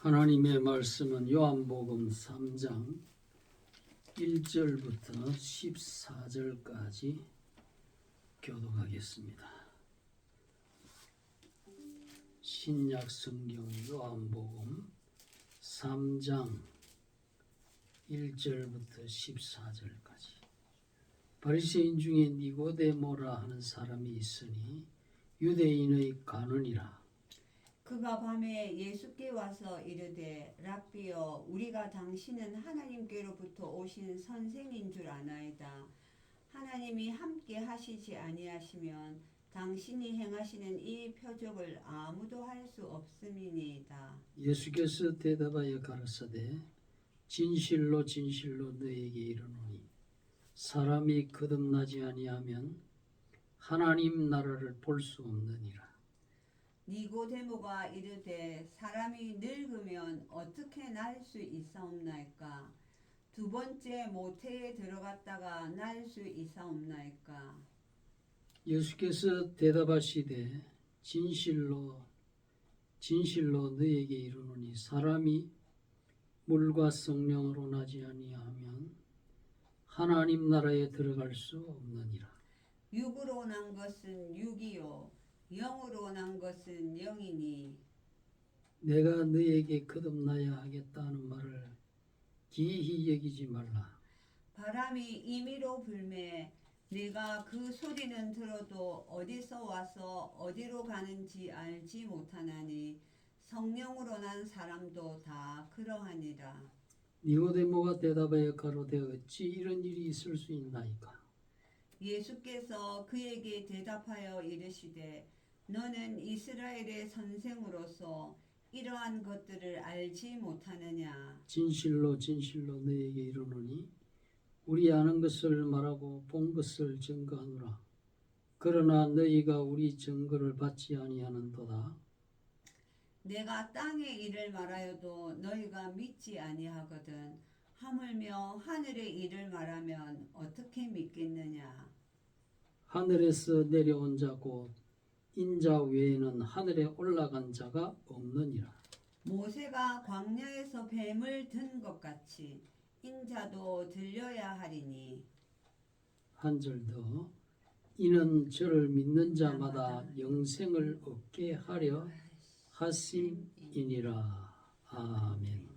하나님의 말씀은 요한복음 3장 1절부터 14절까지 교독하겠습니다. 신약 성경 요한복음 3장 1절부터 14절까지. 바리새인 중에 니고데모라 하는 사람이 있으니 유대인의 관원이라. 그가 밤에 예수께 와서 이르되 랍비여 우리가 당신은 하나님께로부터 오신 선생인 줄 아나이다. 하나님이 함께 하시지 아니하시면 당신이 행하시는 이 표적을 아무도 할 수 없음이니이다. 예수께서 대답하여 가라사대 진실로 진실로 너에게 이르노니 사람이 거듭나지 아니하면 하나님 나라를 볼 수 없느니라. 니고데모가 이르되 사람이 늙으면 어떻게 날 수 있사옵나이까? 두 번째 모태에 들어갔다가 날 수 있사옵나이까? 예수께서 대답하시되 진실로 진실로 너에게 이르노니 사람이 물과 성령으로 나지 아니하면 하나님 나라에 들어갈 수 없느니라. 육으로 난 것은 육이요 영으로 난 것은 영이니. 내가 너에게 거듭나야 하겠다는 말을 기이히 여기지 말라. 바람이 임의로 불매 내가 그 소리는 들어도 어디서 와서 어디로 가는지 알지 못하나니 성령으로 난 사람도 다 그러하니라. 니고데모가 대답하여 가로되 어찌 이런 일이 있을 수 있나이까? 예수께서 그에게 대답하여 이르시되 너는 이스라엘의 선생으로서 이러한 것들을 알지 못하느냐? 진실로 진실로 너에게 이르노니 우리 아는 것을 말하고 본 것을 증거하노라. 그러나 너희가 우리 증거를 받지 아니하는도다. 내가 땅의 일을 말하여도 너희가 믿지 아니하거든 하물며 하늘의 일을 말하면 어떻게 믿겠느냐? 하늘에서 내려온 자 곧 인자 외에는 하늘에 올라간 자가 없느니라. 모세가 광야에서 뱀을 든 것 같이 인자도 들려야 하리니. 한 절 더. 이는 저를 믿는 자마다 영생을 얻게 하려 하심이니라. 아멘.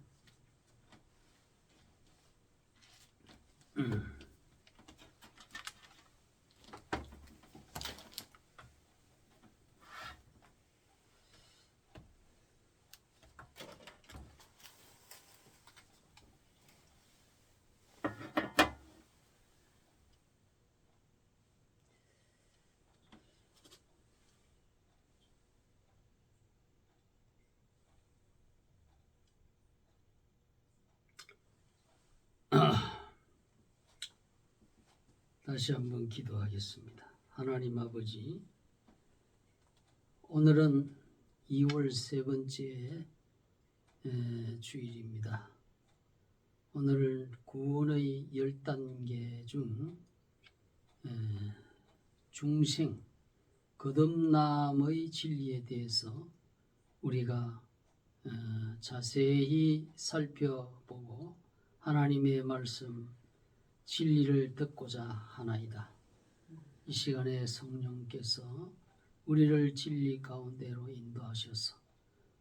다시 한번 기도하겠습니다. 하나님 아버지, 오늘은 2월 세 번째 주일입니다. 오늘 구원의 10단계 중 중생, 거듭남의 진리에 대해서 우리가 자세히 살펴보고 하나님의 말씀 진리를 듣고자 하나이다. 이 시간에 성령께서 우리를 진리 가운데로 인도하셔서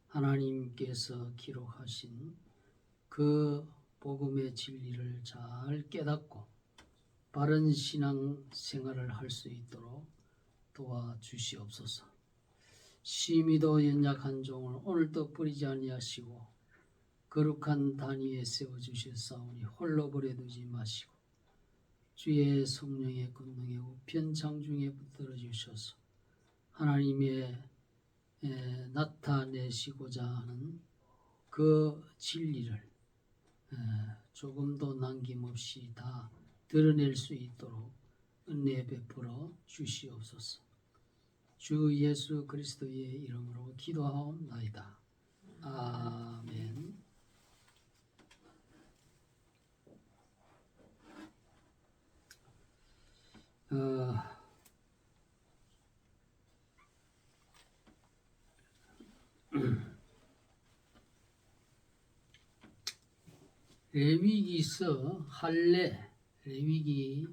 하나님께서 기록하신 그 복음의 진리를 잘 깨닫고 바른 신앙 생활을 할 수 있도록 도와주시옵소서. 심히도 연약한 종을 오늘도 버리지 아니하시고 거룩한 단위에 세워주셨사오니 홀로 버려두지 마시고 주의 성령의 권능에 우편 장중에 붙들어 주셔서 하나님의 나타내시고자 하는 그 진리를 조금도 남김없이 다 드러낼 수 있도록 은혜 베풀어 주시옵소서. 주 예수 그리스도의 이름으로 기도하옵나이다. 아멘. 레위기서 할례 레위기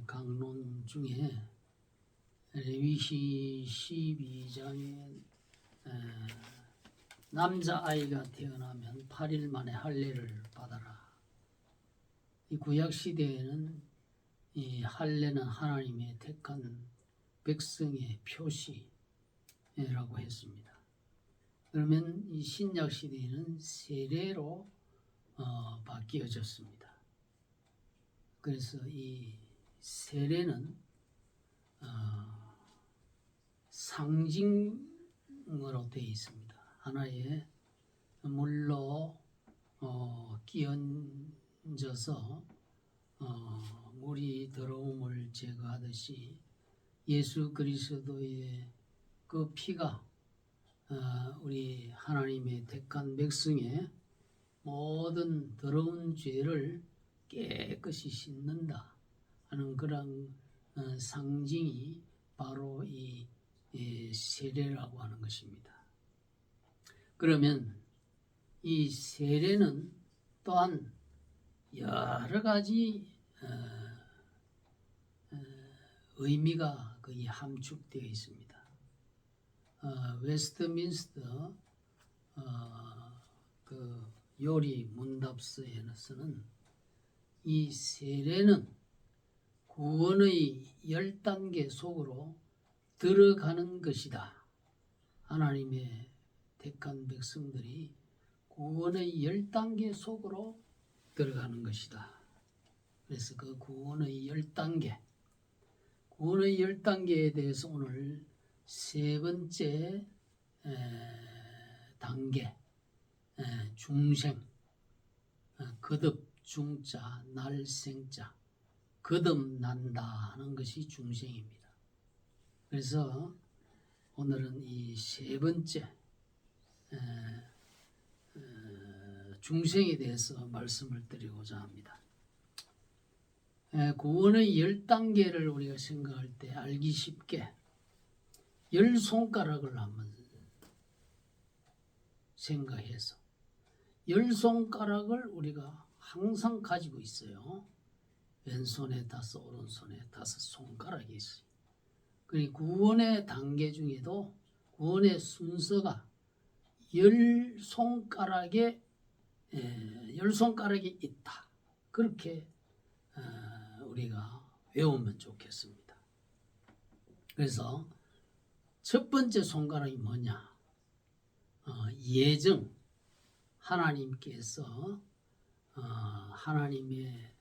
강론 중에 레위기 12장에 남자아이가 태어나면 8일 만에 할례를 받아라. 이 구약 시대에는 이 할례는 하나님의 택한 백성의 표시라고 했습니다. 그러면 이 신약 시대에는 세례로 바뀌어졌습니다. 그래서 이 세례는 상징으로 되어 있습니다. 하나의 물로 끼얹어서 물이 더러움을 제거하듯이 예수 그리스도의 그 피가 우리 하나님의 택한 백성의 모든 더러운 죄를 깨끗이 씻는다 하는 그런 상징이 바로 이 세례라고 하는 것입니다. 그러면 이 세례는 또한 여러 가지 의미가 거기 함축되어 있습니다. 웨스트민스터 그 요리 문답서에서는 이 세례는 구원의 10단계 속으로 들어가는 것이다. 하나님의 택한 백성들이 구원의 10단계 속으로 들어가는 것이다. 그래서 그 구원의 10단계, 구원의 10단계에 대해서 오늘 세 번째 단계, 중생, 거듭 중자, 날생자, 거듭난다 하는 것이 중생입니다. 그래서 오늘은 이 세 번째 중생에 대해서 말씀을 드리고자 합니다. 구원의 10단계를 우리가 생각할 때 알기 쉽게 10손가락을 한번 생각해서 10손가락을 우리가 항상 가지고 있어요. 왼손에 5, 오른손에 5 손가락이 있어요. 그리고 구원의 단계 중에도 구원의 순서가 10손가락에 있다. 그렇게 우리가 외우면 좋겠습니다. 그래서 첫 번째 손가락이 뭐냐? 예정. 하나님께서 하나님의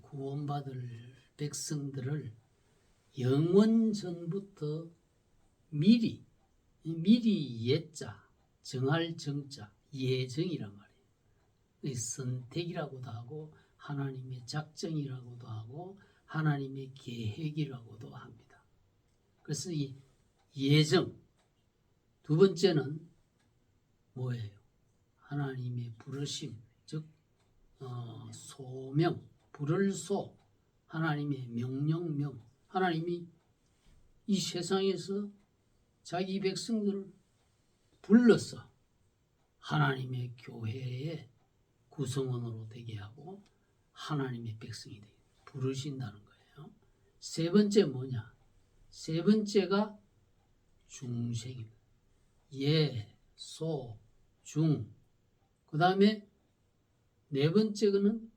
구원받을 백성들을 영원 전부터 미리 예자, 정할 정자, 예정이란 말이에요. 선택이라고도 하고 하나님의 작정이라고도 하고 하나님의 계획이라고도 합니다. 그래서 이 예정, 두 번째는 뭐예요? 하나님의 부르심, 즉 소명, 부를소, 하나님의 명령명. 하나님이 이 세상에서 자기 백성들을 불러서 하나님의 교회의 구성원으로 되게 하고 하나님의 백성이 되게 부르신다는 거예요. 세 번째 뭐냐? 세 번째가 중생입니다. 예, 소, 중. 그 다음에 네 번째는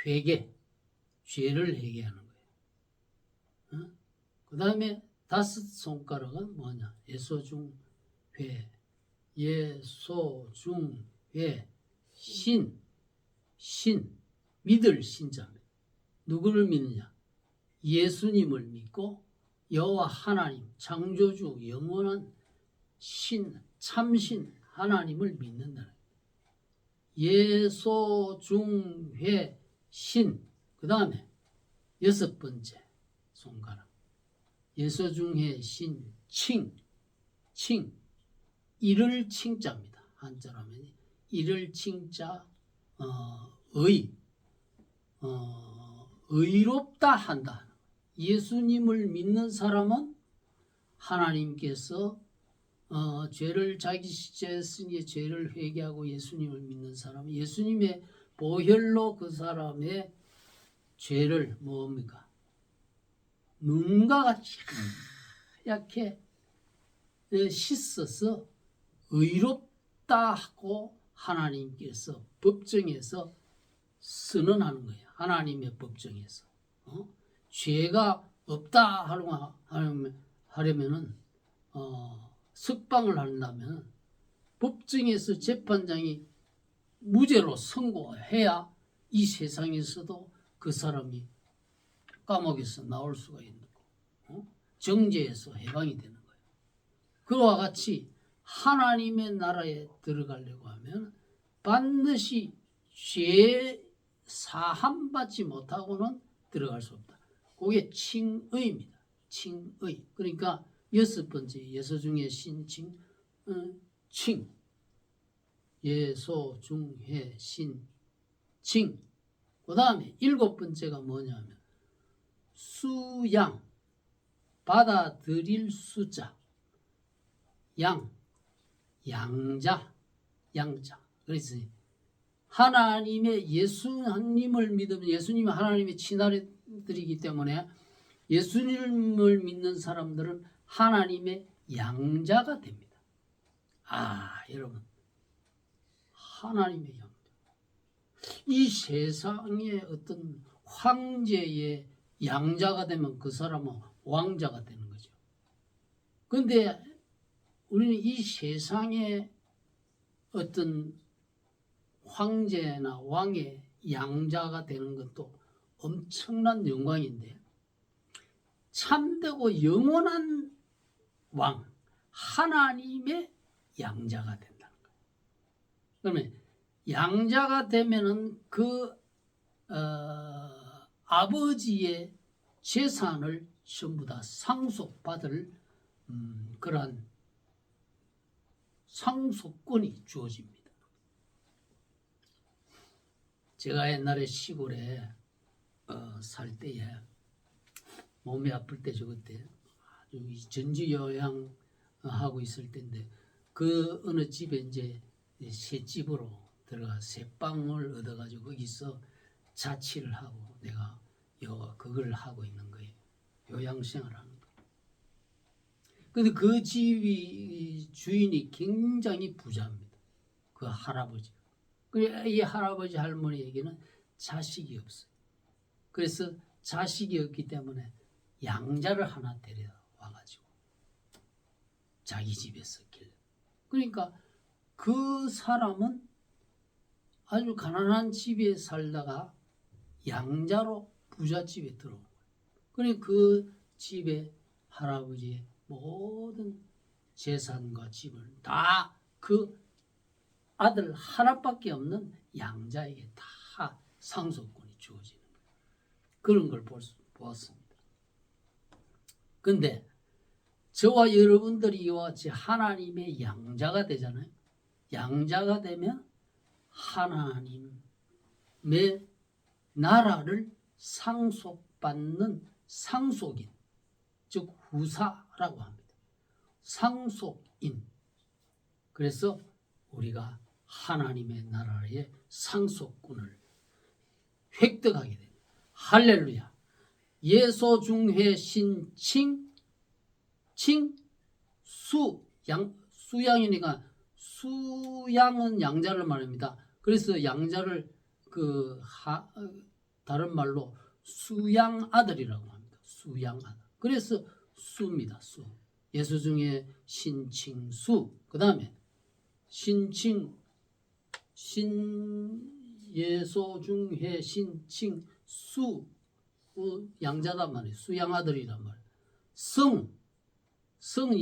회개, 죄를 회개하는 거예요. 그 다음에 5 손가락은 뭐냐? 예소중 회, 예소중 회, 신, 믿을 신자입니다. 누구를 믿느냐? 예수님을 믿고 여호와 하나님, 창조주, 영원한 신, 참신 하나님을 믿는다. 예소중회 신. 그 다음에 6번째 손가락. 예소중회 신, 칭. 이를 칭자입니다. 한자로 하면 이를 칭자, 의롭다 한다. 예수님을 믿는 사람은 하나님께서 죄를 자기 지었으니 죄를 회개하고 예수님을 믿는 사람, 예수님의 보혈로 그 사람의 죄를 뭡니까? 눈과 같이 하얗게 씻어서 의롭다 하고 하나님께서 법정에서 선언하는 거예요. 하나님의 법정에서. 죄가 없다 하려면은 석방을 한다면 법정에서 재판장이 무죄로 선고해야 이 세상에서도 그 사람이 감옥에서 나올 수가 있는 거고 정죄에서 해방이 되는 거예요. 그와 같이 하나님의 나라에 들어가려고 하면 반드시 죄 사함 받지 못하고는 들어갈 수 없다. 그게 칭의입니다. 칭의. 그러니까 여섯 번째 예소 중에 신칭, 칭. 예소 중해 신칭. 그 다음에 일곱 번째가 뭐냐면 수양. 받아들일 수자. 양자. 그래서 하나님의 예수님을 믿으면 예수님이 하나님의 친아들이기 때문에 예수님을 믿는 사람들은 하나님의 양자가 됩니다. 여러분, 하나님의 양자. 이 세상의 어떤 황제의 양자가 되면 그 사람은 왕자가 되는 거죠. 그런데 우리는 이 세상의 어떤 황제나 왕의 양자가 되는 것도 엄청난 영광인데 참되고 영원한 왕 하나님의 양자가 된다는 거예요. 그러면 양자가 되면은 그 아버지의 재산을 전부 다 상속받을 그러한 상속권이 주어집니다. 제가 옛날에 시골에 살 때에 몸이 아플 때 저것 때 아주 전지요양 하고 있을 때인데 그 어느 집에 이제 새집으로 들어가 새방을 얻어가지고 거기서 자취를 하고 내가 그걸 하고 있는 거예요. 요양생활 하는 거. 근데 그 집이 주인이 굉장히 부자입니다. 그 할아버지. 이 할아버지 할머니에게는 자식이 없어요. 그래서 자식이 없기 때문에 양자를 하나 데려와가지고 자기 집에서 길러. 그러니까 그 사람은 아주 가난한 집에 살다가 양자로 부잣집에 들어온 거예요. 그러니까 그 집에 할아버지의 모든 재산과 집을 다 그 아들 하나밖에 없는 양자에게 다 상속권이 주어지는 거예요. 그런 걸 보았습니다. 그런데 저와 여러분들이 이와 같이 하나님의 양자가 되잖아요. 양자가 되면 하나님의 나라를 상속받는 상속인, 즉 후사라고 합니다. 상속인. 그래서 우리가 하나님의 나라의 상속권을 획득하게 됩니다. 할렐루야. 예소 중회 신칭 수양이니까 수양은 양자를 말합니다. 그래서 양자를 다른 말로 수양 아들이라고 합니다. 수양 아들. 그래서 수입니다. 수. 예수 중에 신칭수. 그 다음에 예소 중회 신칭수. 양자단 말이에요. 수양 아들이란 말이에요. 성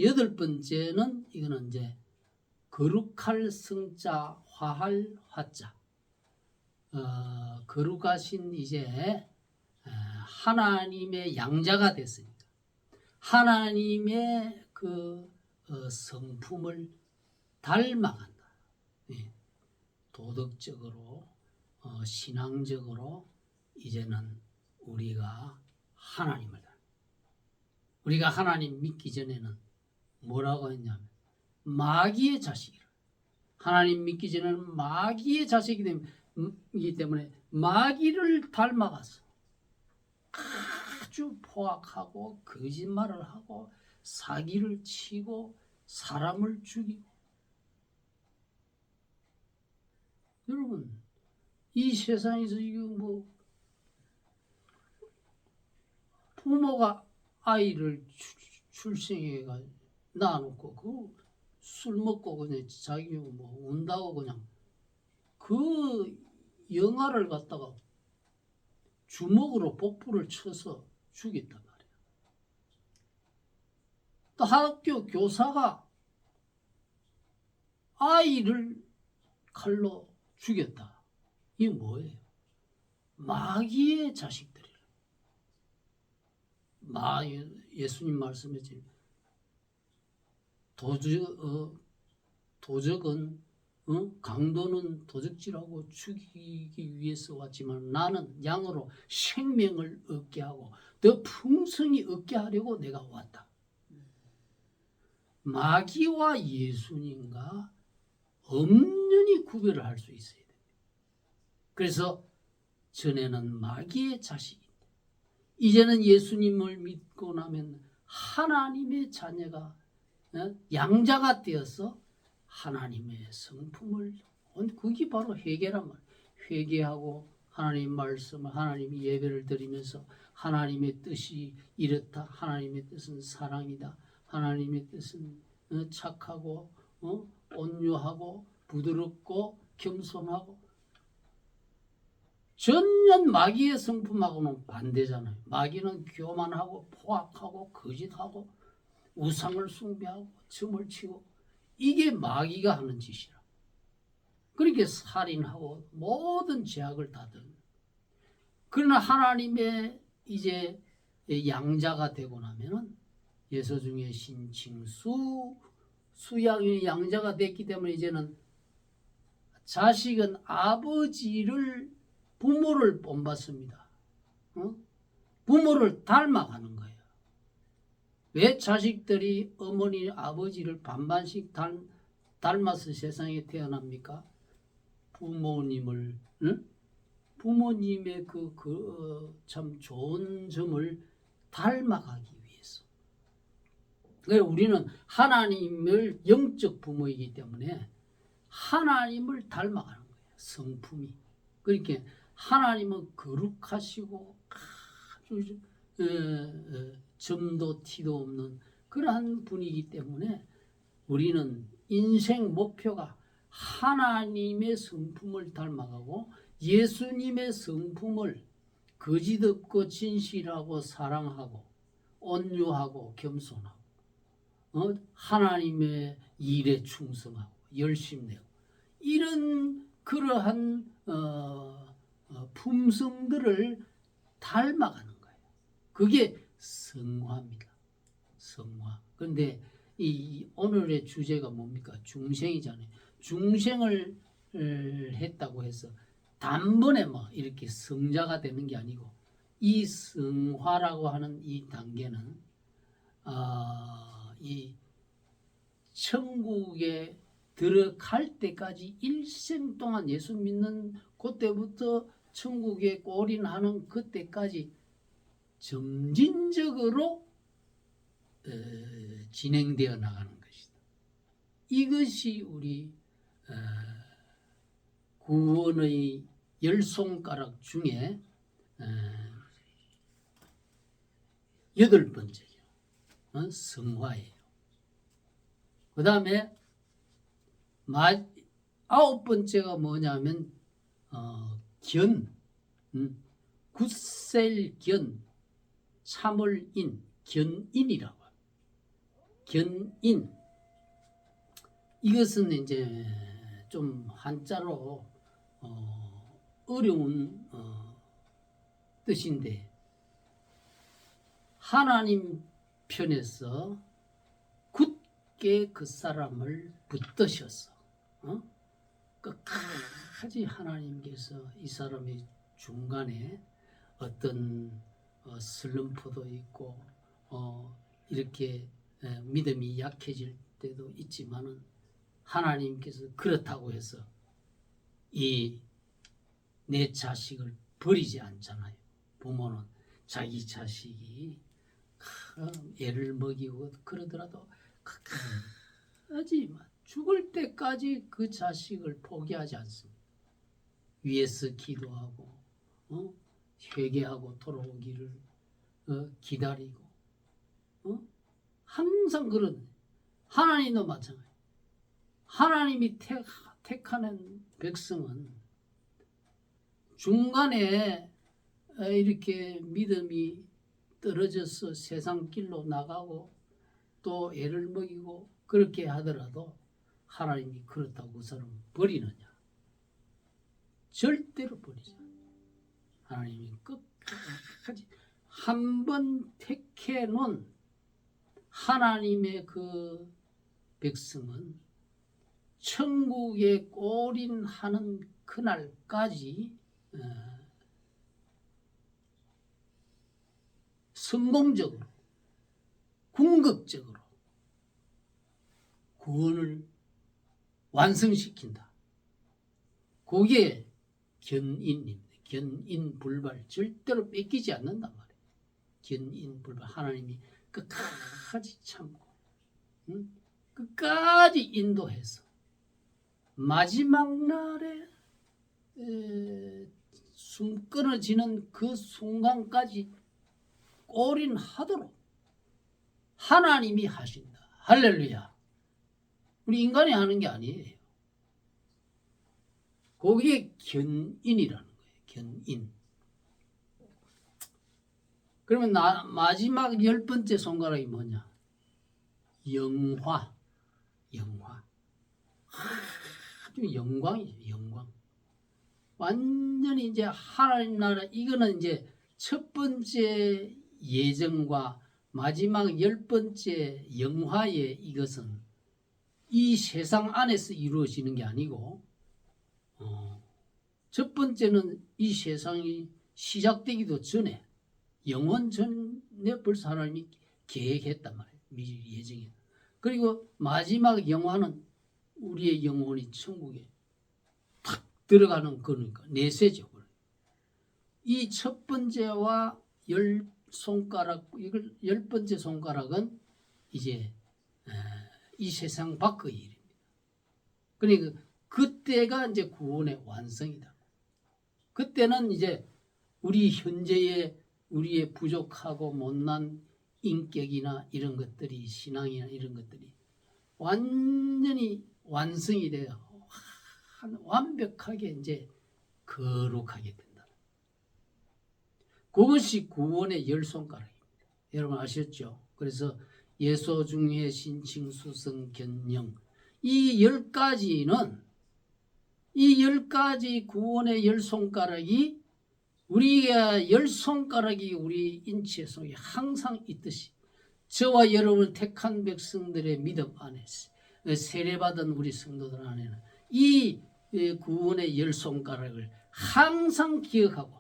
여덟 번째는 이거는 이제 거룩할 성자 화할 화자. 거룩하신 이제 하나님의 양자가 됐으니까 하나님의 그 성품을 닮아간다. 도덕적으로 신앙적으로 이제는 우리가 하나님을 우리가 하나님 믿기 전에는 뭐라고 했냐면 마귀의 자식이라. 하나님 믿기 전에는 마귀의 자식이기 때문에 마귀를 닮아가서 아주 포악하고 거짓말을 하고 사기를 치고 사람을 죽이고. 여러분, 이 세상에서 이거 부모가 아이를 출생해가 낳아놓고 그 술 먹고 그냥 자기 운다고 그냥 그 영아를 갖다가 주먹으로 복부를 쳐서 죽였단 말이야. 또 학교 교사가 아이를 칼로 죽였다. 이게 뭐예요? 마귀의 자식들이에요. 예수님 말씀했지. 도적은 강도는 도적질하고 죽이기 위해서 왔지만 나는 양으로 생명을 얻게 하고 더 풍성히 얻게 하려고 내가 왔다. 마귀와 예수님과 엄연히 구별을 할 수 있어야 돼. 그래서 전에는 마귀의 자식인데 이제는 예수님을 믿고 나면 하나님의 자녀가 양자가 되어서 하나님의 성품을, 그게 바로 회개란 말이에요. 회개하고 하나님 말씀을, 하나님이 예배를 드리면서 하나님의 뜻이 이렇다. 하나님의 뜻은 사랑이다. 하나님의 뜻은 착하고 온유하고 부드럽고 겸손하고. 전혀 마귀의 성품하고는 반대잖아요. 마귀는 교만하고 포악하고 거짓하고 우상을 숭배하고 점을 치고, 이게 마귀가 하는 짓이라. 그렇게 살인하고 모든 죄악을 다들. 그러나 하나님의 이제 양자가 되고 나면은 예수 중에 신칭 수양의 양자가 됐기 때문에 이제는 자식은 아버지를, 부모를 본받습니다. 부모를 닮아가는 거예요. 왜 자식들이 어머니 아버지를 반반씩 닮아서 세상에 태어납니까? 부모님을, 부모님의 참 좋은 점을 닮아가기 위해서. 그래서 우리는 하나님을 영적 부모이기 때문에 하나님을 닮아가는 거예요. 성품이. 그러니까 하나님은 거룩하시고 아주 점도 티도 없는 그러한 분이기 때문에 우리는 인생 목표가 하나님의 성품을 닮아가고 예수님의 성품을 거짓 없고 진실하고 사랑하고 온유하고 겸손하고 하나님의 일에 충성하고 열심내고 이런 그러한 품성들을 닮아가는 거예요. 그게 성화입니다. 성화. 그런데 이 오늘의 주제가 뭡니까? 중생이잖아요. 중생을 했다고 해서 단번에 이렇게 성자가 되는 게 아니고, 이 성화라고 하는 이 단계는 이 천국에 들어갈 때까지 일생 동안 예수 믿는 그때부터 천국에 올인하는 그때까지 점진적으로 진행되어 나가는 것이다. 이것이 우리 구원의 10손가락 중에 8번째죠. 성화예요. 그 다음에 9번째가 뭐냐면 굳셀견, 참을인, 견인이라고 합니다. 견인. 이것은 이제 좀 한자로 어려운 뜻인데, 하나님 편에서 굳게 그 사람을 붙드셔서 끝까지 하나님께서 이 사람의 중간에 어떤 슬럼프도 있고 이렇게 믿음이 약해질 때도 있지만은 하나님께서 그렇다고 해서 이 내 자식을 버리지 않잖아요. 부모는 자기 자식이 애를 먹이고 그러더라도 끝까지 죽을 때까지 그 자식을 포기하지 않습니다. 위에서 기도하고 회개하고 돌아오기를 기다리고 항상 그런 하나님도 마찬가지. 하나님이 택하는 백성은 중간에 이렇게 믿음이 떨어져서 세상 길로 나가고 또 애를 먹이고 그렇게 하더라도 하나님이 그렇다고 그 사람을 버리느냐? 절대로 버리지 않아요. 하나님이 끝까지 한 번 택해놓은 하나님의 그 백성은 천국에 골인하는 그날까지 성공적으로 궁극적으로 구원을 완성시킨다. 그게 견인입니다. 견인불발 절대로 뺏기지 않는단 말이에요. 견인불발 하나님이 끝까지 참고 끝까지 인도해서 마지막 날에 숨 끊어지는 그 순간까지 올인하도록 하나님이 하신다. 할렐루야. 우리 인간이 하는 게 아니에요. 그게 견인이라는 거예요. 견인. 그러면 마지막 10번째 손가락이 뭐냐? 영화. 영화. 아주 영광이죠. 영광. 완전히 이제 하나님 나라, 이거는 이제 첫 번째 예정과 마지막 10번째 영화의 이것은 이 세상 안에서 이루어지는 게 아니고 첫 번째는 이 세상이 시작되기도 전에 영원 전에 벌써 하나님이 계획했단 말이에요. 미리 예정해. 그리고 마지막 영화는 우리의 영혼이 천국에 탁 들어가는 거니까 내세죠. 이 첫 번째와 10손가락, 이걸 10번째 손가락은 이제 이 세상 밖의 일입니다. 그러니까 그때가 이제 구원의 완성이다. 그때는 이제 우리 현재의 우리의 부족하고 못난 인격이나 이런 것들이 신앙이나 이런 것들이 완전히 완성이 되어 완벽하게 이제 거룩하게 된다. 그것이 구원의 10손가락입니다. 여러분 아셨죠? 그래서 예소 중에 신칭 수성 견영 이 10가지는 이 10가지 구원의 10손가락이 우리가 10손가락이 우리 인체 속에 항상 있듯이 저와 여러분을 택한 백성들의 믿음 안에서 세례받은 우리 성도들 안에는 이 구원의 10손가락을 항상 기억하고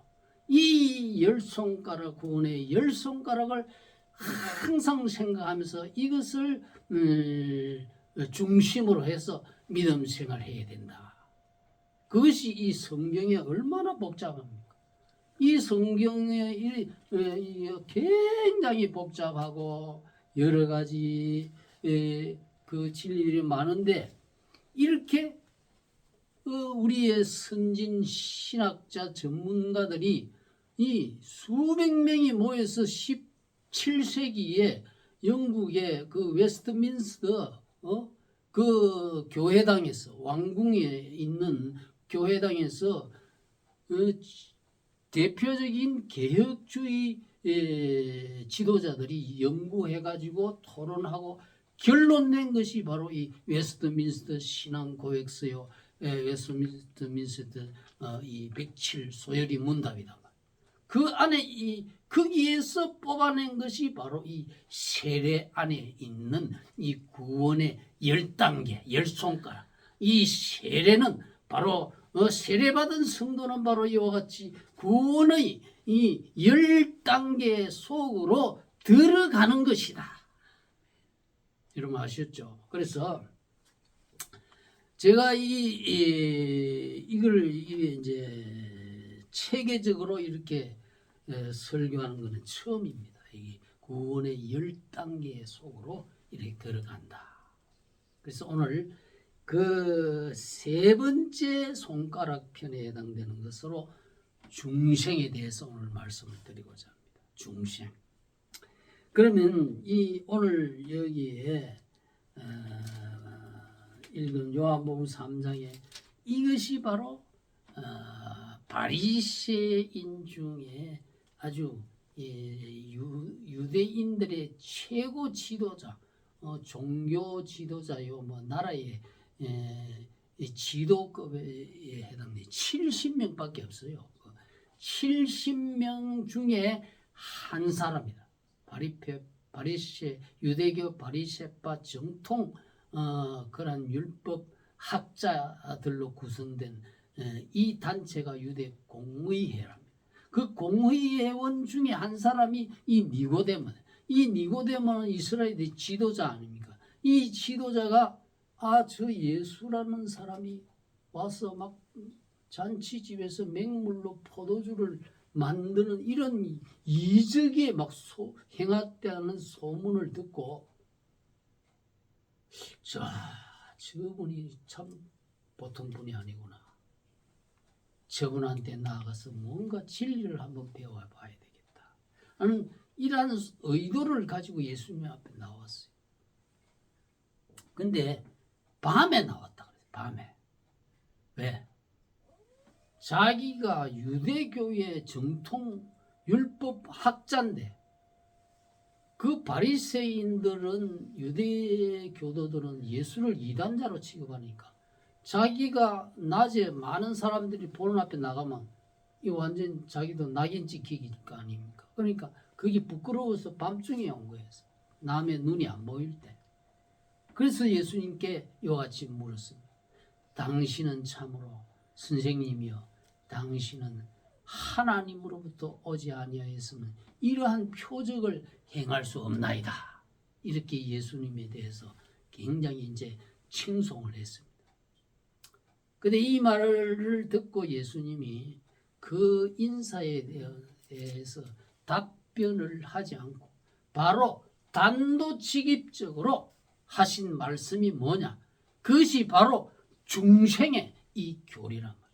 이 10손가락 구원의 10손가락을 항상 생각하면서 이것을 중심으로 해서 믿음 생활해야 된다. 그것이 이 성경에 얼마나 복잡합니까? 이 성경에 굉장히 복잡하고 여러 가지 그 진리들이 많은데 이렇게 우리의 선진 신학자 전문가들이 이 수백 명이 모여서 17세기에 영국의 그 웨스트민스터 그 교회당에서 왕궁에 있는 교회당에서 대표적인 개혁주의 지도자들이 연구해가지고 토론하고 결론 낸 것이 바로 이 웨스트민스터 신앙고백서요. 웨스트민스터 이 107 소열이 문답이다. 그 안에 거기에서 뽑아낸 것이 바로 이 세례 안에 있는 이 구원의 10단계, 10손가락. 이 세례는 바로 세례받은 성도는 바로 이와 같이 구원의 이 10단계 속으로 들어가는 것이다. 여러분 아셨죠? 그래서 제가 이걸 이제 체계적으로 이렇게 설교하는 것은 처음입니다. 이게 구원의 10단계 속으로 이렇게 들어간다. 그래서 오늘 그 세 번째 손가락 편에 해당되는 것으로 중생에 대해서 오늘 말씀을 드리고자 합니다. 중생. 그러면 이 오늘 여기에 읽은 요한복음 3장에 이것이 바로 바리새인 중에 아주 유대인들의 최고 지도자, 종교 지도자요, 뭐 나라의 지도급에 해당돼 70명밖에 없어요. 70명 중에 한 사람이다. 바리새 유대교 바리새파 정통 그런 율법 학자들로 구성된 이 단체가 유대 공의회랍니다. 그 공의회원 중에 한 사람이 이 니고데모는 이스라엘의 지도자 아닙니까? 이 지도자가 저 예수라는 사람이 와서 막 잔치집에서 맹물로 포도주를 만드는 이런 이적에 막 행했다는 소문을 듣고 저분이 참 보통 분이 아니구나. 저분한테 나아가서 뭔가 진리를 한번 배워봐야 되겠다. 나는 이러한 의도를 가지고 예수님 앞에 나왔어요. 근데 밤에 나왔다. 밤에. 왜? 자기가 유대교의 정통 율법 학자인데 그 바리새인들은 유대교도들은 예수를 이단자로 취급하니까 자기가 낮에 많은 사람들이 보는 앞에 나가면 이 완전 자기도 낙인 찍히기 아닙니까? 그러니까 그게 부끄러워서 밤중에 온 거예요. 남의 눈이 안 보일 때. 그래서 예수님께 이와 같이 물었습니다. 당신은 참으로 선생님이여, 당신은 하나님으로부터 오지 아니하였으면 이러한 표적을 행할 수 없나이다. 이렇게 예수님에 대해서 굉장히 이제 칭송을 했습니다. 근데 이 말을 듣고 예수님이 그 인사에 대해서 답변을 하지 않고 바로 단도직입적으로 하신 말씀이 뭐냐? 그것이 바로 중생의 이 교리란 말이에요.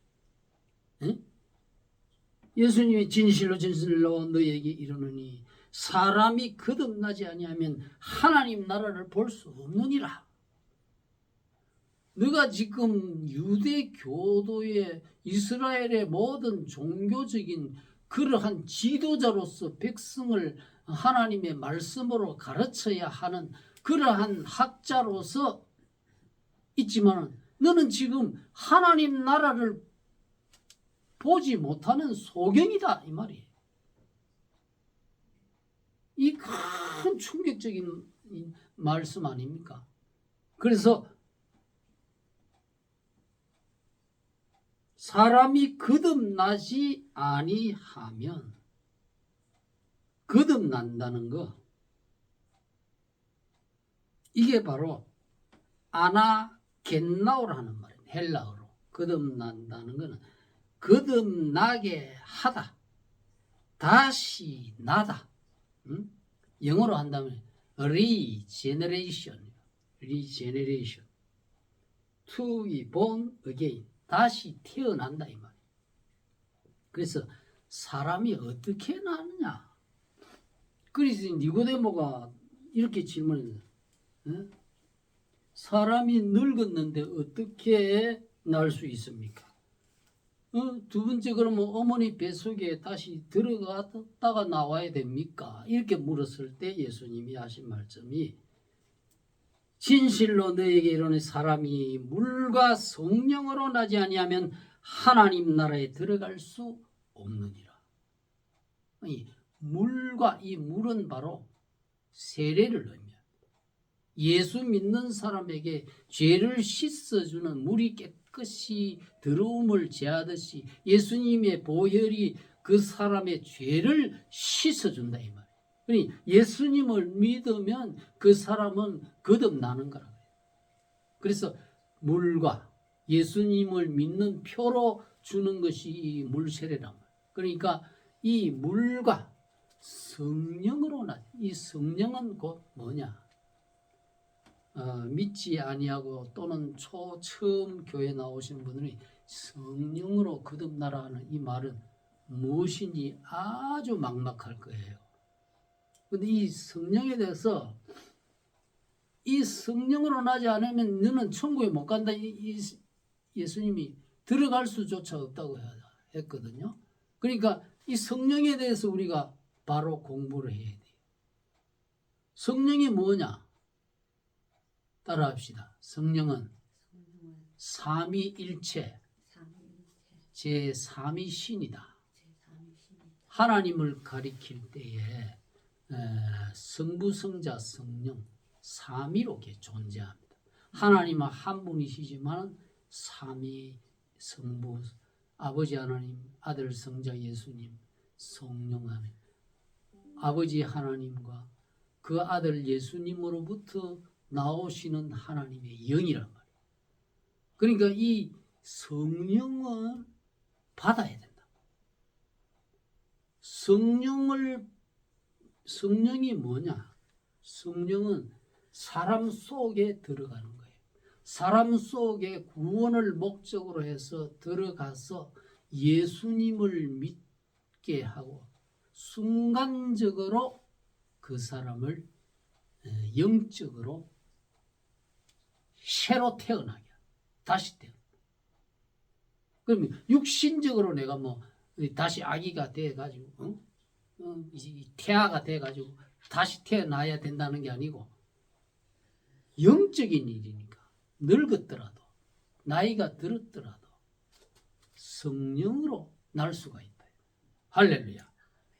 응? 예수님이 진실로 너희에게 이르노니 사람이 거듭나지 아니하면 하나님 나라를 볼 수 없느니라. 너가 지금 유대교도의 이스라엘의 모든 종교적인 그러한 지도자로서 백성을 하나님의 말씀으로 가르쳐야 하는 그러한 학자로서 있지만 너는 지금 하나님 나라를 보지 못하는 소경이다 이 말이에요. 이 큰 충격적인 말씀 아닙니까? 그래서 사람이 거듭나지 아니하면 거듭난다는 거 이게 바로 아나겐나오라는 말이에요. 헬라어로 거듭난다는 것은 거듭나게 하다, 다시 나다. 영어로 한다면 regeneration, to be born again, 다시 태어난다 이 말이에요. 그래서 사람이 어떻게 나느냐? 그래서 니고데모가 이렇게 질문했어요. 사람이 늙었는데 어떻게 날 수 있습니까? 두 번째 그러면 어머니 뱃속에 다시 들어갔다가 나와야 됩니까? 이렇게 물었을 때 예수님이 하신 말씀이 진실로 너에게 이르노니 사람이 물과 성령으로 나지 아니하면 하나님 나라에 들어갈 수 없느니라. 이 물은 바로 세례를 의미합니다. 예수 믿는 사람에게 죄를 씻어주는 물이 깨끗이 더러움을 제하듯이 예수님의 보혈이 그 사람의 죄를 씻어준다 이 말이에요. 그러니 예수님을 믿으면 그 사람은 거듭나는 거라고 해요. 그래서 물과 예수님을 믿는 표로 주는 것이 이 물세례란 말이에요. 그러니까 이 물과 성령으로 이 성령은 곧 뭐냐? 믿지 아니하고 또는 처음 교회 나오시는 분들이 성령으로 거듭나라 하는 이 말은 무엇인지 아주 막막할 거예요. 근데 이 성령에 대해서 이 성령으로 나지 않으면 너는 천국에 못 간다. 예수님이 들어갈 수조차 없다고 했거든요. 그러니까 이 성령에 대해서 우리가 바로 공부를 해야 돼요. 성령이 뭐냐? 따라합시다. 성령은 삼위일체 제3위신이다. 하나님을 가리킬 때에 성부, 성자, 성령 삼위로 존재합니다. 하나님은 한 분이시지만 삼위 성부 아버지 하나님, 아들 성자 예수님, 성령 하나님, 아버지 하나님과 그 아들 예수님으로부터 나오시는 하나님의 영이란 말이에요. 그러니까 이 성령을 받아야 된다. 성령이 뭐냐? 성령은 사람 속에 들어가는 거예요. 사람 속에 구원을 목적으로 해서 들어가서 예수님을 믿게 하고 순간적으로 그 사람을 영적으로 새로 태어나게 다시 태어나. 그러면 육신적으로 내가 뭐 다시 아기가 돼가지고 태아가 돼가지고 다시 태어나야 된다는 게 아니고 영적인 일이니까 늙었더라도 나이가 들었더라도 성령으로 날 수가 있다. 할렐루야.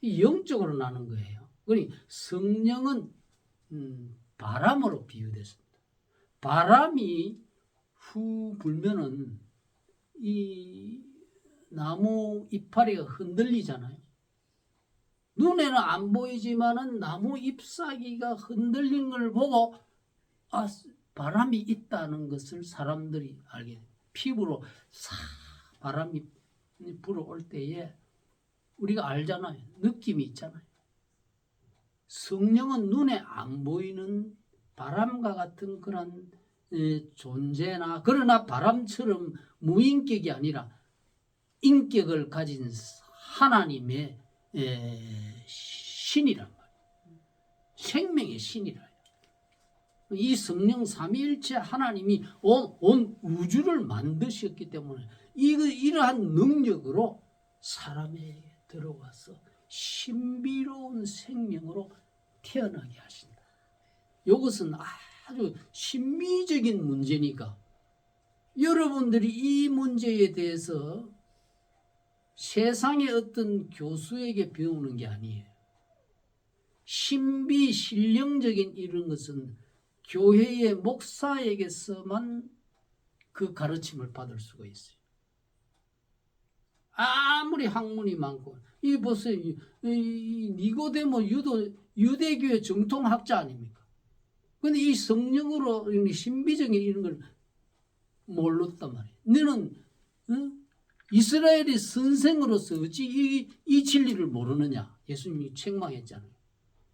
이 영적으로 나는 거예요. 그러니 성령은 바람으로 비유됐습니다. 바람이 후 불면은 이 나무 이파리가 흔들리잖아요. 눈에는 안 보이지만은 나무 잎사귀가 흔들린 걸 보고 바람이 있다는 것을 사람들이 알게 돼요. 피부로 싹 바람이 불어올 때에 우리가 알잖아요. 느낌이 있잖아요. 성령은 눈에 안 보이는 바람과 같은 그런 존재나 그러나 바람처럼 무인격이 아니라 인격을 가진 하나님의 신이란 말이에요. 생명의 신이라. 이 성령 삼위일체 하나님이 온 우주를 만드셨기 때문에 이러한 능력으로 사람에게 들어와서 신비로운 생명으로 태어나게 하신다. 이것은 아주 신비적인 문제니까 여러분들이 이 문제에 대해서 세상의 어떤 교수에게 배우는 게 아니에요. 신비 신령적인 이런 것은 교회의 목사에게서만 그 가르침을 받을 수가 있어요. 아무리 학문이 많고 이 보세요. 이 니고데모 유대교의 정통학자 아닙니까? 근데 이 성령으로 신비적인 이런 걸 몰랐단 말이에요. 너는 이스라엘의 선생으로서 어찌 이 진리를 모르느냐? 예수님이 책망했잖아요.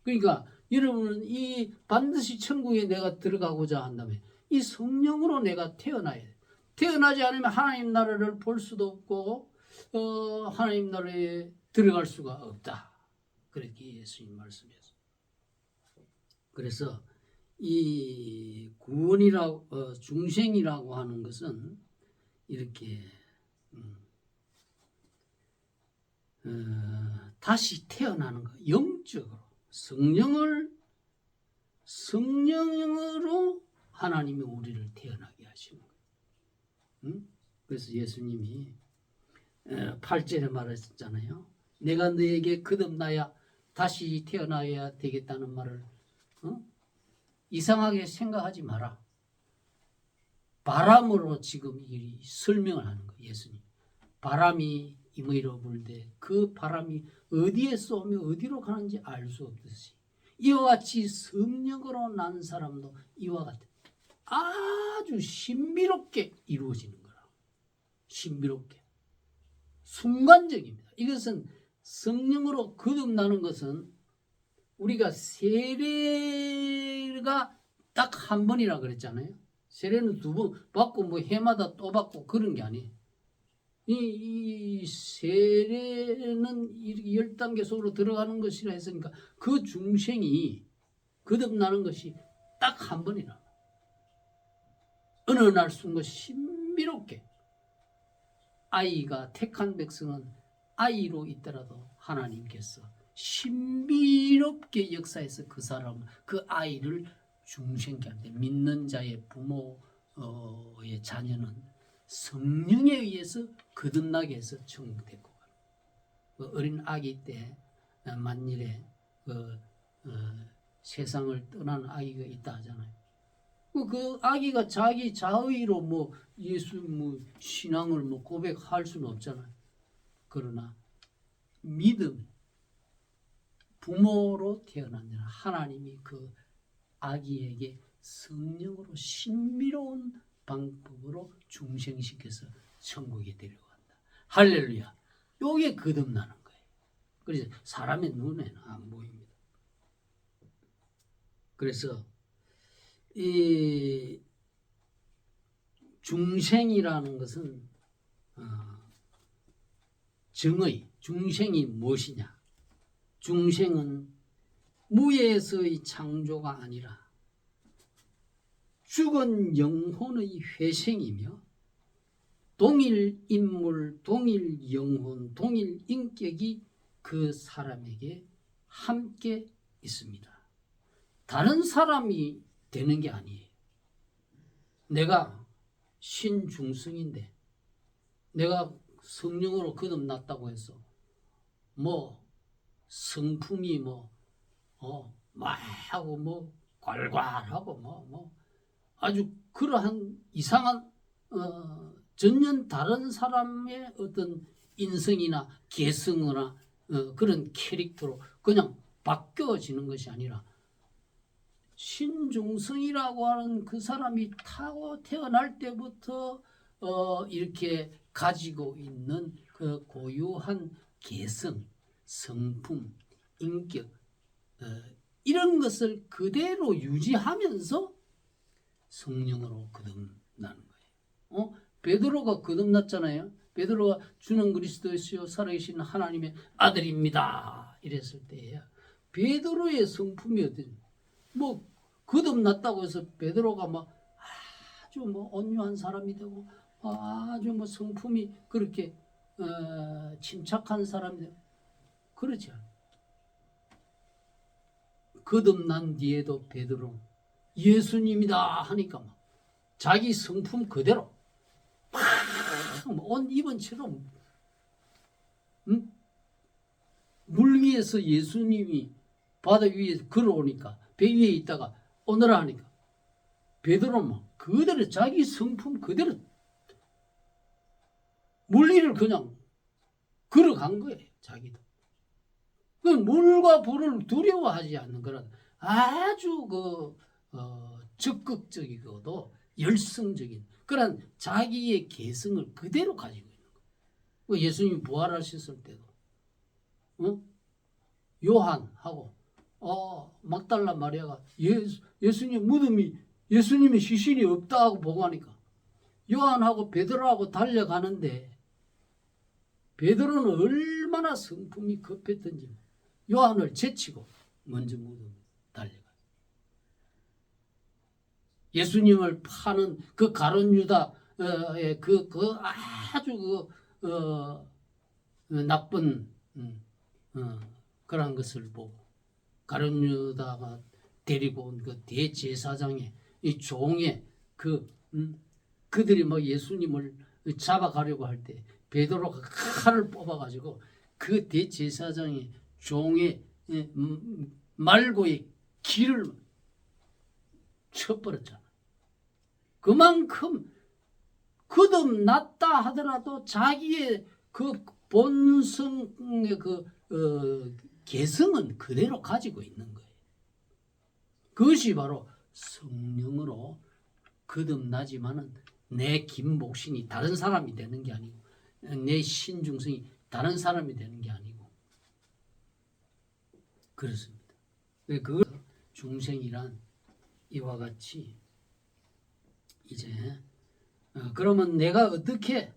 그러니까 여러분은 이 반드시 천국에 내가 들어가고자 한다면 이 성령으로 내가 태어나야 돼. 태어나지 않으면 하나님 나라를 볼 수도 없고 하나님 나라에 들어갈 수가 없다. 그렇게 예수님 말씀했어요. 그래서 이 구원이라고 중생이라고 하는 것은 이렇게 다시 태어나는 거, 영적으로 성령으로 하나님이 우리를 태어나게 하시는 거예요. 그래서 예수님이 8절에 말했잖아요. 내가 너에게 거듭나야 다시 태어나야 되겠다는 말을 이상하게 생각하지 마라. 바람으로 지금 이 설명을 하는 거예요. 예수님. 바람이 임의로 불되 그 바람이 어디에 쏘며 어디로 가는지 알 수 없듯이 이와 같이 성령으로 난 사람도 이와 같아 아주 신비롭게 이루어지는 거라. 신비롭게. 순간적입니다. 이것은 성령으로 거듭나는 것은 우리가 세례가 딱 한 번이라 그랬잖아요. 세례는 2번 받고 뭐 해마다 또 받고 그런 게 아니에요. 이 세례는 10단계 속으로 들어가는 것이라 했으니까 그 중생이 거듭나는 것이 딱 한 번이라. 어느 날 순간 신비롭게 아이가 택한 백성은 아이로 있더라도 하나님께서 신비롭게 역사해서 그 사람, 그 아이를 중생케 하는데 믿는 자의 부모의 자녀는 성령에 의해서 거듭나게 해서 천국 데리고 가는 그 어린 아기 때 만일에 세상을 떠난 아기가 있다 하잖아요. 그 아기가 자기 자의로 뭐 예수 뭐 신앙을 뭐 고백할 수는 없잖아요. 그러나 믿음 부모로 태어난 자는 하나님이 그 아기에게 성령으로 신비로운 방법으로 중생시켜서 천국에 데려간다. 할렐루야. 요게 거듭나는 거예요. 그래서 사람의 눈에는 안 보입니다. 그래서 이 중생이라는 것은 정의, 중생이 무엇이냐? 중생은 무에서의 창조가 아니라 죽은 영혼의 회생이며 동일 인물, 동일 영혼, 동일 인격이 그 사람에게 함께 있습니다. 다른 사람이 되는 게 아니에요. 내가 신중성인데 내가 성령으로 거듭났다고 해서 뭐 성품이 막 하고 뭐 괄괄하고 뭐 아주 그러한 이상한 전혀 다른 사람의 어떤 인성이나 개성이나 그런 캐릭터로 그냥 바뀌어지는 것이 아니라 신중성이라고 하는 그 사람이 타고 태어날 때부터 이렇게 가지고 있는 그 고유한 개성, 성품, 인격 이런 것을 그대로 유지하면서 성령으로 거듭나는 거예요. 베드로가 거듭났잖아요. 베드로가 주는 그리스도시요 살아계신 하나님의 아들입니다. 이랬을 때예요. 베드로의 성품이 어떤 뭐 거듭났다고 해서 베드로가 막 아주 뭐 온유한 사람이 되고 아주 뭐 성품이 그렇게 침착한 사람이 되고 그렇지 않아요. 거듭난 뒤에도 베드로 예수님이다 하니까 막 자기 성품 그대로 옷 입은 채로 물 위에서 예수님이 바다 위에 걸어오니까 배 위에 있다가 오너라 하니까 베드로는 그대로 자기 성품 그대로 물 위를 그냥 걸어간 거예요. 자기도. 그 물과 불을 두려워하지 않는 그런 아주 적극적이고도 열성적인 그런 자기의 개성을 그대로 가지고 있는 거예요. 예수님이 부활하셨을 때도 요한하고 막달라 마리아가 예수님 무덤이 예수님의 시신이 없다고 보고하니까 요한하고 베드로하고 달려가는데 베드로는 얼마나 성품이 급했던지 요한을 제치고 먼저 무덤에 달려가. 예수님을 파는 그 가룟 유다의 그 아주 나쁜 그런 것을 보고 가룟 유다가 데리고 온 그 대제사장의 이 종의 그들이 뭐 예수님을 잡아가려고 할 때 베드로가 칼을 뽑아가지고 그 대제사장의 종의 말고의 귀를 쳐버렸잖아. 그만큼 거듭났다 하더라도 자기의 그 본성의 개성은 그대로 가지고 있는 거예요. 그것이 바로 성령으로 거듭나지만은 내 김복신이 다른 사람이 되는 게 아니고 내 신중성이 다른 사람이 되는 게 아니고 그렇습니다. 그 중생이란 이와 같이 이제 그러면 내가 어떻게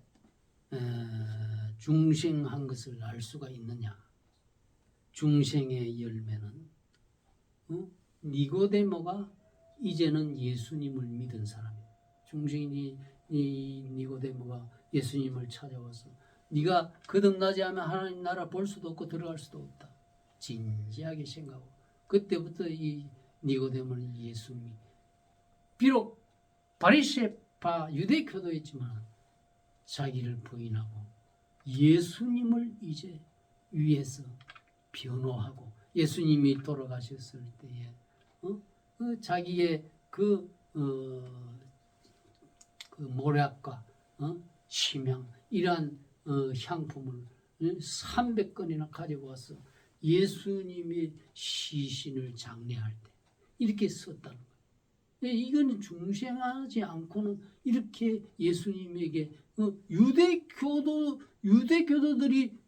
중생한 것을 알 수가 있느냐? 중생의 열매는 니고데모가 이제는 예수님을 믿은 사람이에요. 중생이 니고데모가 예수님을 찾아와서 네가 거듭나지 않으면 하나님 나라 볼 수도 없고 들어갈 수도 없다. 진지하게 생각하고 그때부터 이 니고데모는 예수님 비록 바리새파 유대교도였지만 자기를 부인하고 예수님을 이제 위해서 변호하고 예수님이 돌아가셨을 때에 자기의 그 모략과 심양 이러한 향품을 300건이나 가지고 와서 예수님의 시신을 장례할 때 이렇게 썼다는 거예요. 이거는 중생하지 않고는 이렇게 예수님에게 유대교도들이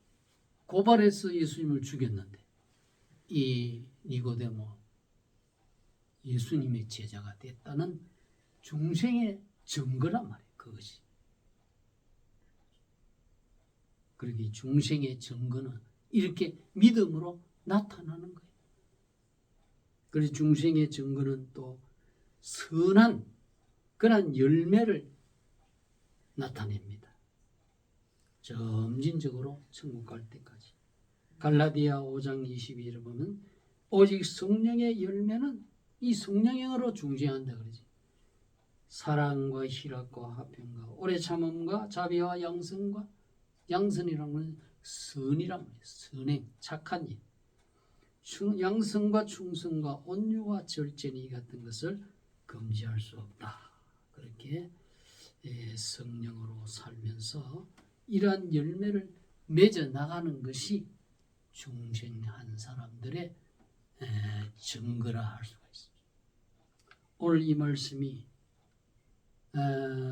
고발해서 예수님을 죽였는데 이 니고데모 예수님의 제자가 됐다는 중생의 증거란 말이에요. 그것이. 그러기 중생의 증거는 이렇게 믿음으로 나타나는 거예요. 그래서 중생의 증거는 또 선한 그런 열매를 나타냅니다. 점진적으로 천국 갈 때까지. 갈라디아 5장 22절을 보면 오직 성령의 열매는 이 성령으로 중재한다 그러지. 사랑과 희락과 화평과 오래 참음과 자비와 양선과 양선이라는 건 선이란 말이에요. 선행, 착한 일. 양선과 충성과 온유와 절제니 같은 것을 금지할 수 없다. 그렇게 성령으로 살면서 이러한 열매를 맺어 나가는 것이 중생한 사람들의 증거라 할 수가 있습니다. 오늘 이 말씀이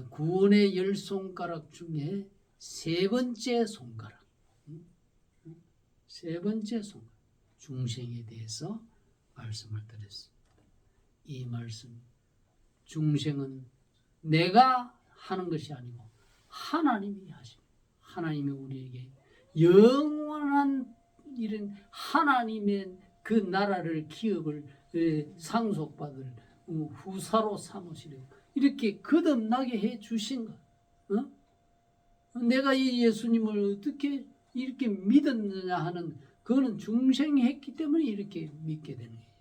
구원의 10손가락 중에 세 번째 손가락, 세 번째 손가락, 중생에 대해서 말씀을 드렸습니다. 이 말씀, 중생은 내가 하는 것이 아니고 하나님이 하십니다. 하나님이 우리에게 영원한 이런 하나님의 그 나라를 기업을 상속받을 후사로 삼으시려고 이렇게 거듭나게 해 주신 것. 내가 이 예수님을 어떻게 이렇게 믿었느냐 하는 그거는 중생했기 때문에 이렇게 믿게 되는 거예요.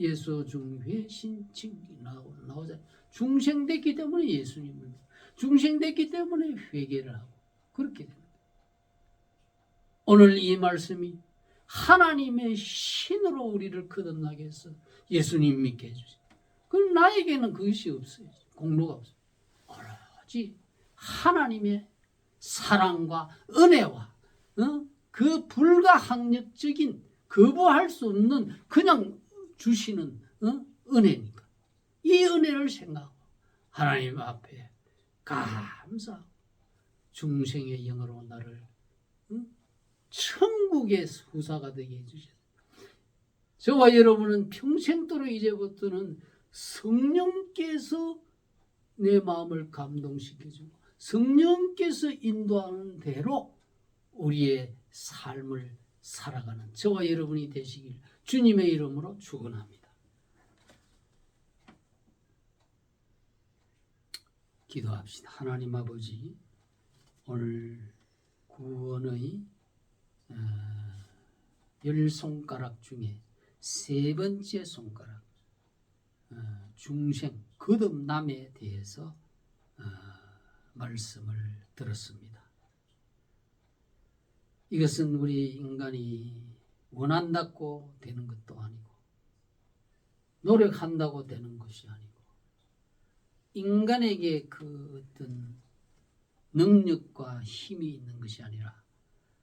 예수 중회 신칭이 나오잖아요. 중생됐기 때문에 예수님을 믿고 중생됐기 때문에 회개를 하고 그렇게 됩니다. 오늘 이 말씀이 하나님의 신으로 우리를 거듭나게 해서 예수님 믿게 해주세요. 그럼 나에게는 그것이 없어요. 공로가 없어요. 오로지 하나님의 사랑과 은혜와 그 불가항력적인 거부할 수 없는 그냥 주시는 은혜니까 이 은혜를 생각하고 하나님 앞에 감사하고 중생의 영으로 나를 천국의 후사가 되게 해주셨어요. 저와 여러분은 평생도록 이제부터는 성령께서 내 마음을 감동시켜주고 성령께서 인도하는 대로 우리의 삶을 살아가는 저와 여러분이 되시길 주님의 이름으로 축원합니다. 기도합시다. 하나님 아버지, 오늘 구원의 10손가락 중에 세 번째 손가락 중생 거듭남에 대해서 말씀을 들었습니다. 이것은 우리 인간이 원한다고 되는 것도 아니고 노력한다고 되는 것이 아니고 인간에게 그 어떤 능력과 힘이 있는 것이 아니라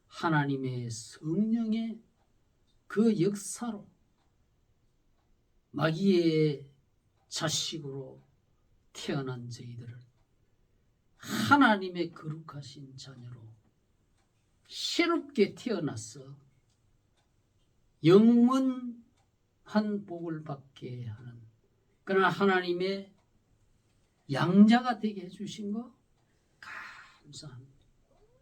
하나님의 성령의 그 역사로 마귀의 자식으로 태어난 저희들을 하나님의 거룩하신 자녀로 새롭게 태어나서 영원한 복을 받게 하는, 그러나 하나님의 양자가 되게 해주신 거 감사합니다.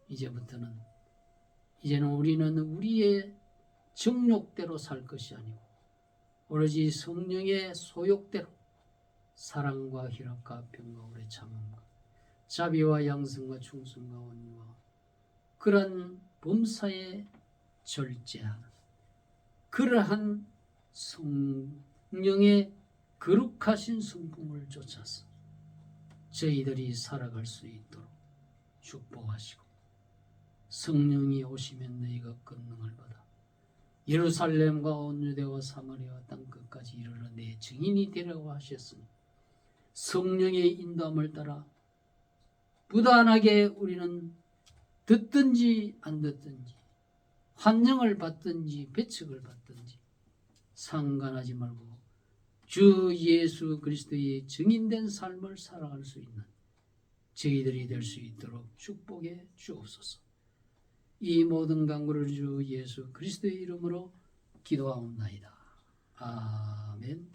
이제는 우리는 우리의 정욕대로 살 것이 아니고 오로지 성령의 소욕대로 사랑과 희락과 평강과 참음과 자비와 양성과 충성과 온유와 그러한 범사에 절제하는 그러한 성령의 거룩하신 성품을 쫓아서 저희들이 살아갈 수 있도록 축복하시고, 성령이 오시면 너희가 권능을 받아 예루살렘과 온 유대와 사마리아와 땅 끝까지 이르러 내 증인이 되라고 하셨으니, 성령의 인도함을 따라 부단하게 우리는 듣든지 안 듣든지, 환영을 받든지 배척을 받든지 상관하지 말고 주 예수 그리스도의 증인된 삶을 살아갈 수 있는 저희들이 될 수 있도록 축복해 주옵소서. 이 모든 간구를 주 예수 그리스도의 이름으로 기도하옵나이다. 아멘.